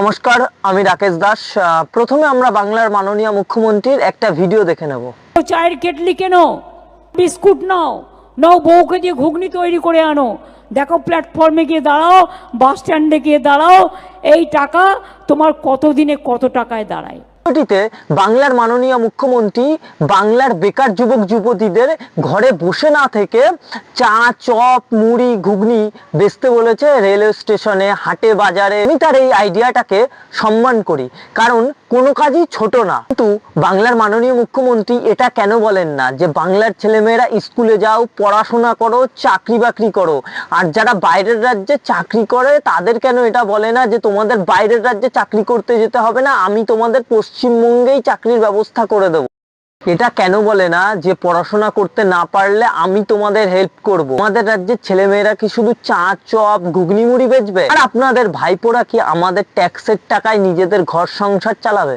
নমস্কার, আমি রাকেশ দাস। প্রথমে আমরা বাংলার মাননীয় মুখ্যমন্ত্রীর একটা ভিডিও দেখে নেব। চায়ের কেটলি কেন, বিস্কুট নাও, নাও বউকে দিয়ে ঘুগনি তৈরি করে আনো, দেখো প্ল্যাটফর্মে গিয়ে দাঁড়াও, বাস স্ট্যান্ডে গিয়ে দাঁড়াও, এই টাকা তোমার কত দিনে কত টাকায় দাঁড়ায়। ভিডিওটিতে বাংলার মাননীয় মুখ্যমন্ত্রী বাংলার বেকার যুবক যুবতীদের ঘরে বসে না থেকে চা, চপ, মুড়ি, ঘুগনি বেচতে বলেছে রেলওয়ে স্টেশনে, হাটে, বাজারে। আমি তার এই আইডিয়াটাকে সম্মান করি, কারণ কোনো কাজই ছোট না। কিন্তু বাংলার মাননীয় মুখ্যমন্ত্রী এটা কেন বলেন না যে বাংলার ছেলেমেয়েরা স্কুলে যাও, পড়াশোনা করো, চাকরি বাকরি করো, আর যারা বাইরের রাজ্যে চাকরি করে তাদের কেন এটা বলে না যে তোমাদের বাইরের রাজ্যে চাকরি করতে যেতে হবে না, আমি তোমাদের পশ্চিমবঙ্গেই চাকরির ব্যবস্থা করে দেবো। এটা কেন বলে না যে পড়াশোনা করতে না পারলে আমি তোমাদের হেল্প করব। আমাদের রাজ্যের ছেলেমেয়েরা কি শুধু চা, চপ, ঘুগনি, মুড়ি বেচবে? আর আপনাদের ভাইপোরা কি আমাদের ট্যাক্সের টাকায় নিজেদের ঘর সংসার চালাবে?